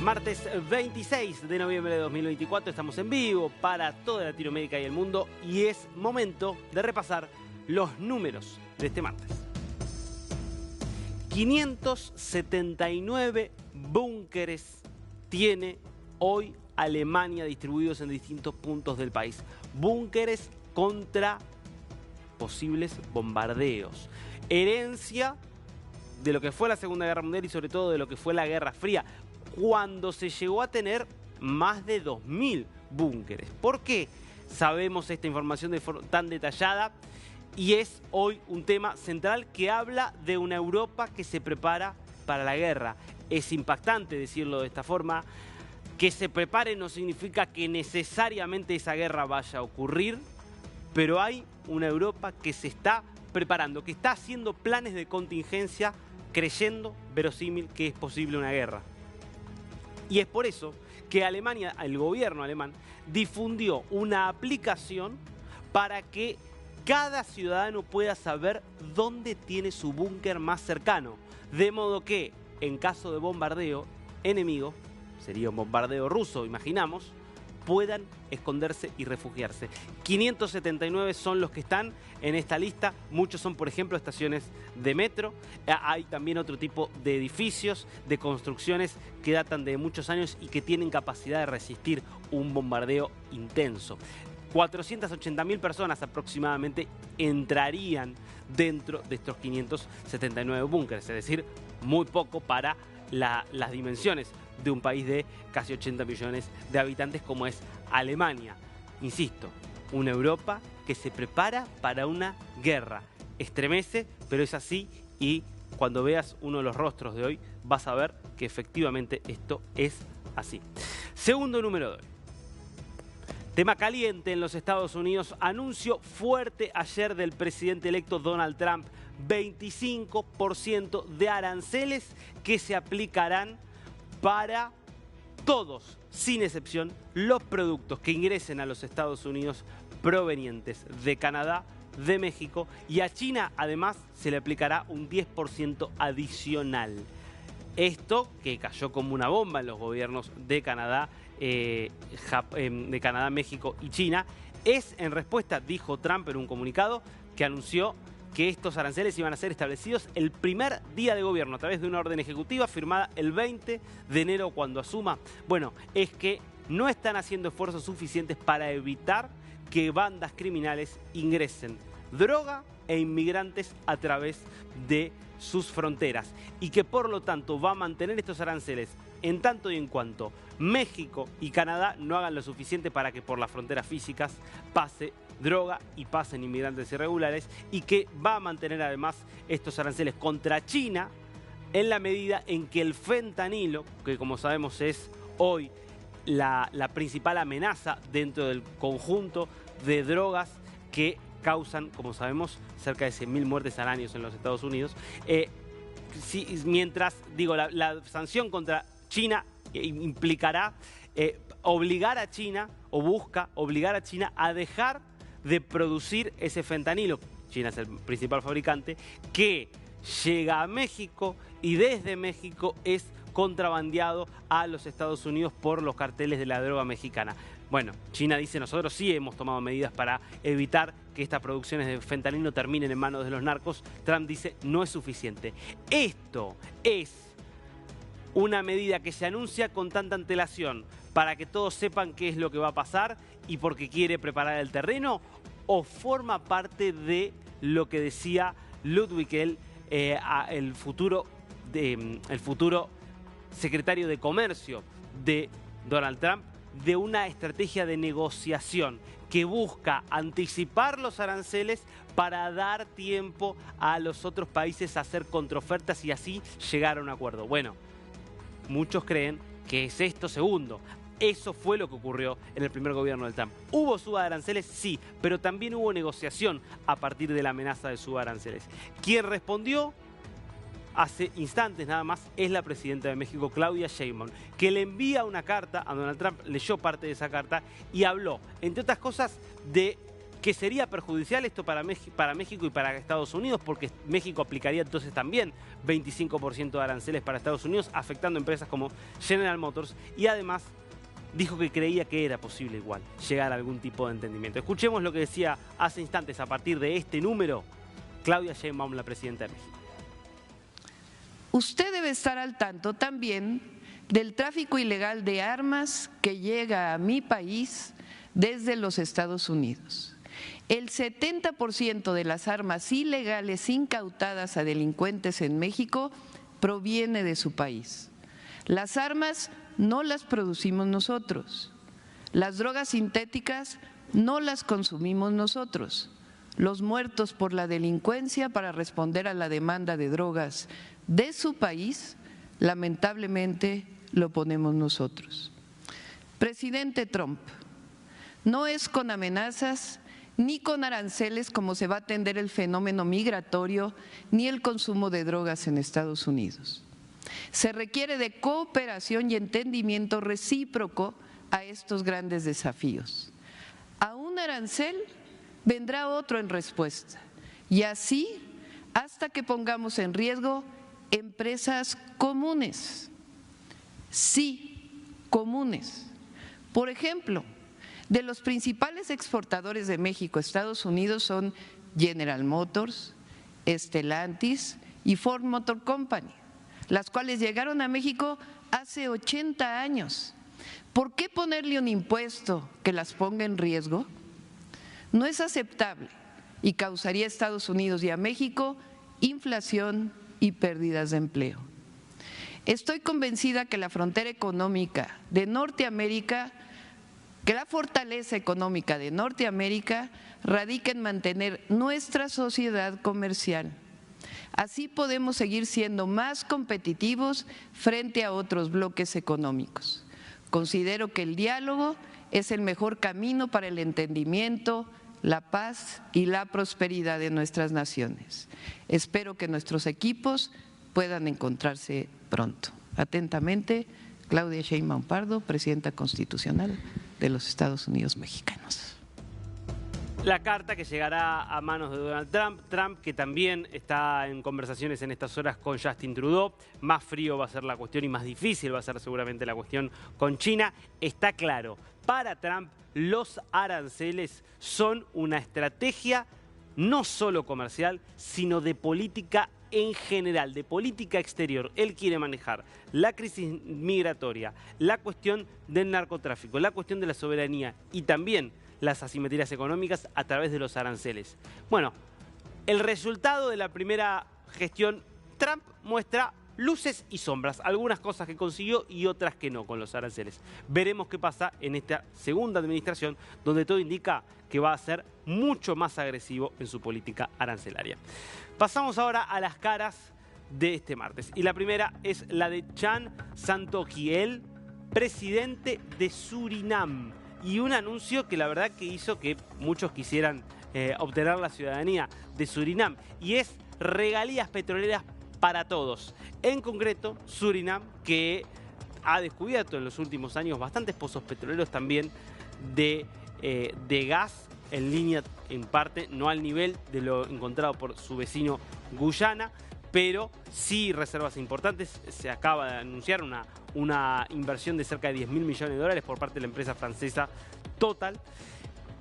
Martes 26 de noviembre de 2024, estamos en vivo para toda Latinoamérica y el mundo y es momento de repasar los números de este martes. 579 búnkeres tiene hoy Alemania distribuidos en distintos puntos del país. Búnkeres contra posibles bombardeos. Herencia de lo que fue la Segunda Guerra Mundial y sobre todo de lo que fue la Guerra Fría, cuando se llegó a tener más de 2000 búnkeres. ¿Por qué sabemos esta información de forma tan detallada? Y es hoy un tema central que habla de una Europa que se prepara para la guerra. Es impactante decirlo de esta forma. Que se prepare no significa que necesariamente esa guerra vaya a ocurrir, pero hay una Europa que se está preparando, que está haciendo planes de contingencia, creyendo verosímil que es posible una guerra. Y es por eso que Alemania, el gobierno alemán, difundió una aplicación para que cada ciudadano pueda saber dónde tiene su búnker más cercano. De modo que, en caso de bombardeo enemigo, sería un bombardeo ruso, imaginamos, puedan esconderse y refugiarse. 579 son los que están en esta lista. Muchos son, por ejemplo, estaciones de metro. Hay también otro tipo de edificios, de construcciones que datan de muchos años y que tienen capacidad de resistir un bombardeo intenso. 480.000 personas aproximadamente entrarían dentro de estos 579 búnkeres, es decir, muy poco para las dimensiones de un país de casi 80 millones de habitantes como es Alemania. Insisto, una Europa que se prepara para una guerra. Estremece, pero es así y cuando veas uno de los rostros de hoy vas a ver que efectivamente esto es así. Segundo número de hoy. Tema caliente en los Estados Unidos. Anuncio fuerte ayer del presidente electo Donald Trump. 25% de aranceles que se aplicarán para todos, sin excepción, los productos que ingresen a los Estados Unidos provenientes de Canadá, de México y a China. Además, se le aplicará un 10% adicional. Esto, que cayó como una bomba en los gobiernos de Canadá, México y China, es en respuesta, dijo Trump en un comunicado, que anunció que estos aranceles iban a ser establecidos el primer día de gobierno a través de una orden ejecutiva firmada el 20 de enero cuando asuma. Bueno, es que no están haciendo esfuerzos suficientes para evitar que bandas criminales ingresen droga e inmigrantes a través de sus fronteras y que por lo tanto va a mantener estos aranceles en tanto y en cuanto México y Canadá no hagan lo suficiente para que por las fronteras físicas pase droga y pasen inmigrantes irregulares, y que va a mantener además estos aranceles contra China en la medida en que el fentanilo, que como sabemos es hoy la principal amenaza dentro del conjunto de drogas que causan, como sabemos, cerca de 100.000 muertes al año en los Estados Unidos. Mientras, digo, la sanción contra China implicará obligar a China, o busca obligar a China a dejar de producir ese fentanilo. China es el principal fabricante, que llega a México y desde México es contrabandeado a los Estados Unidos por los carteles de la droga mexicana. Bueno, China dice: nosotros sí hemos tomado medidas para evitar que estas producciones de fentanilo terminen en manos de los narcos. Trump dice: no es suficiente. Esto es una medida que se anuncia con tanta antelación para que todos sepan qué es lo que va a pasar y porque quiere preparar el terreno, o forma parte de lo que decía Ludwig, el futuro secretario de Comercio de Donald Trump, de una estrategia de negociación que busca anticipar los aranceles para dar tiempo a los otros países a hacer contraofertas y así llegar a un acuerdo. Bueno, muchos creen que es esto segundo. Eso fue lo que ocurrió en el primer gobierno de Trump. ¿Hubo suba de aranceles? Sí, pero también hubo negociación a partir de la amenaza de suba de aranceles. Quien respondió hace instantes nada más es la presidenta de México, Claudia Sheinbaum, que le envía una carta a Donald Trump, leyó parte de esa carta y habló, entre otras cosas, de que sería perjudicial esto para México y para Estados Unidos, porque México aplicaría entonces también 25% de aranceles para Estados Unidos, afectando empresas como General Motors, y además dijo que creía que era posible igual llegar a algún tipo de entendimiento. Escuchemos lo que decía hace instantes a partir de este número Claudia Sheinbaum, la presidenta de México. Usted debe estar al tanto también del tráfico ilegal de armas que llega a mi país desde los Estados Unidos. El 70% de las armas ilegales incautadas a delincuentes en México proviene de su país. Las armas no las producimos nosotros. Las drogas sintéticas no las consumimos nosotros. Los muertos por la delincuencia para responder a la demanda de drogas de su país, lamentablemente lo ponemos nosotros. Presidente Trump, no es con amenazas ni con aranceles como se va a atender el fenómeno migratorio ni el consumo de drogas en Estados Unidos. Se requiere de cooperación y entendimiento recíproco a estos grandes desafíos. A un arancel vendrá otro en respuesta, y así hasta que pongamos en riesgo empresas comunes. Sí, comunes. Por ejemplo, de los principales exportadores de México a Estados Unidos son General Motors, Stellantis y Ford Motor Company, las cuales llegaron a México hace 80 años. ¿Por qué ponerle un impuesto que las ponga en riesgo? No es aceptable y causaría a Estados Unidos y a México inflación y pérdidas de empleo. Estoy convencida que la frontera económica de Norteamérica, que la fortaleza económica de Norteamérica radica en mantener nuestra sociedad comercial. Así podemos seguir siendo más competitivos frente a otros bloques económicos. Considero que el diálogo es el mejor camino para el entendimiento, la paz y la prosperidad de nuestras naciones. Espero que nuestros equipos puedan encontrarse pronto. Atentamente, Claudia Sheinbaum Pardo, Presidenta Constitucional de los Estados Unidos Mexicanos. La carta que llegará a manos de Donald Trump, que también está en conversaciones en estas horas con Justin Trudeau. Más frío va a ser la cuestión y más difícil va a ser seguramente la cuestión con China. Está claro, para Trump los aranceles son una estrategia no solo comercial, sino de política en general, de política exterior. Él quiere manejar la crisis migratoria, la cuestión del narcotráfico, la cuestión de la soberanía y también las asimetrías económicas a través de los aranceles. Bueno, el resultado de la primera gestión Trump muestra luces y sombras, algunas cosas que consiguió y otras que no con los aranceles. Veremos qué pasa en esta segunda administración, donde todo indica que va a ser mucho más agresivo en su política arancelaria. Pasamos ahora a las caras de este martes. Y la primera es la de Chan Santokhi, el presidente de Surinam. Y un anuncio que la verdad que hizo que muchos quisieran obtener la ciudadanía de Surinam. Y es regalías petroleras para todos. En concreto, Surinam, que ha descubierto en los últimos años bastantes pozos petroleros también de gas en línea, en parte, no al nivel de lo encontrado por su vecino Guyana, pero sí reservas importantes. Se acaba de anunciar una inversión de cerca de 10.000 millones de dólares por parte de la empresa francesa Total.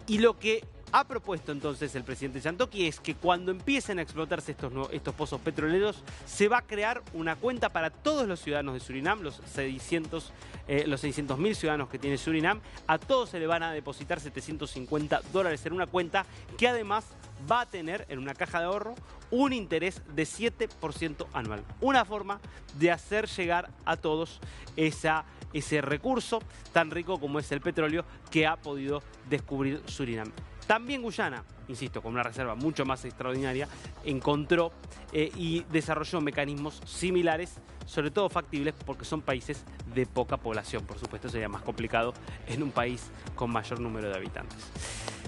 Y lo que ha propuesto entonces el presidente Santokhi es que cuando empiecen a explotarse estos pozos petroleros, se va a crear una cuenta para todos los ciudadanos de Surinam, los 600.000 ciudadanos que tiene Surinam. A todos se le van a depositar $750 en una cuenta que además va a tener en una caja de ahorro un interés de 7% anual. Una forma de hacer llegar a todos ese recurso tan rico como es el petróleo que ha podido descubrir Surinam. También Guyana, insisto, con una reserva mucho más extraordinaria, encontró y desarrolló mecanismos similares, sobre todo factibles porque son países de poca población. Por supuesto, sería más complicado en un país con mayor número de habitantes.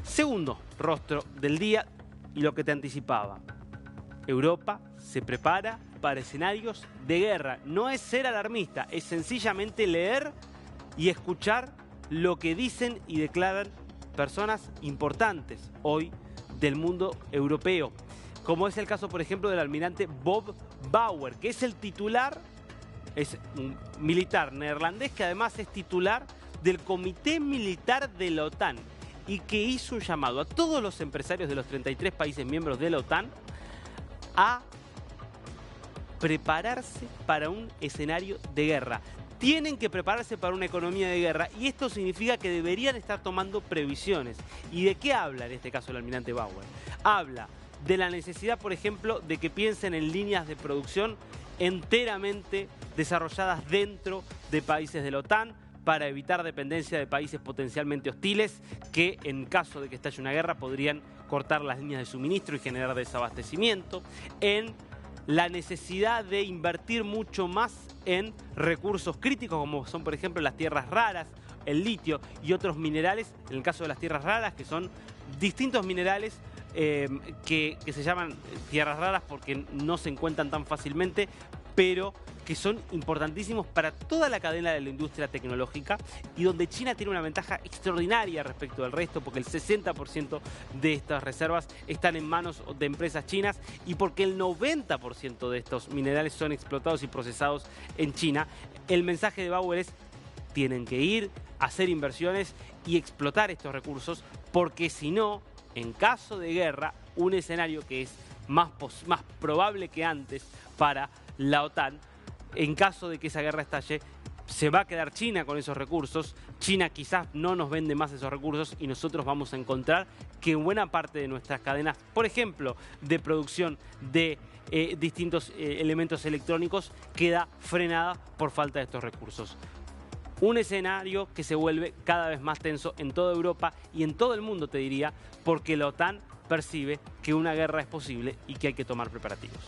Segundo rostro del día y lo que te anticipaba. Europa se prepara para escenarios de guerra. No es ser alarmista, es sencillamente leer y escuchar lo que dicen y declaran personas importantes hoy del mundo europeo, como es el caso, por ejemplo, del almirante Bob Bauer, que es el titular, es un militar neerlandés que además es titular del Comité Militar de la OTAN y que hizo un llamado a todos los empresarios de los 33 países miembros de la OTAN a prepararse para un escenario de guerra. Tienen que prepararse para una economía de guerra y esto significa que deberían estar tomando previsiones. ¿Y de qué habla en este caso el almirante Bauer? Habla de la necesidad, por ejemplo, de que piensen en líneas de producción enteramente desarrolladas dentro de países de la OTAN para evitar dependencia de países potencialmente hostiles que en caso de que estalle una guerra podrían cortar las líneas de suministro y generar desabastecimiento, en la necesidad de invertir mucho más en recursos críticos como son, por ejemplo, las tierras raras, el litio y otros minerales, en el caso de las tierras raras, que son distintos minerales que se llaman tierras raras porque no se encuentran tan fácilmente, pero que son importantísimos para toda la cadena de la industria tecnológica y donde China tiene una ventaja extraordinaria respecto al resto porque el 60% de estas reservas están en manos de empresas chinas y porque el 90% de estos minerales son explotados y procesados en China. El mensaje de Bauer es: tienen que ir a hacer inversiones y explotar estos recursos porque si no, en caso de guerra, un escenario que es más probable que antes para la OTAN, en caso de que esa guerra estalle, se va a quedar China con esos recursos. China quizás no nos vende más esos recursos y nosotros vamos a encontrar que buena parte de nuestras cadenas, por ejemplo, de producción de distintos elementos electrónicos, queda frenada por falta de estos recursos. Un escenario que se vuelve cada vez más tenso en toda Europa y en todo el mundo, te diría, porque la OTAN percibe que una guerra es posible y que hay que tomar preparativos.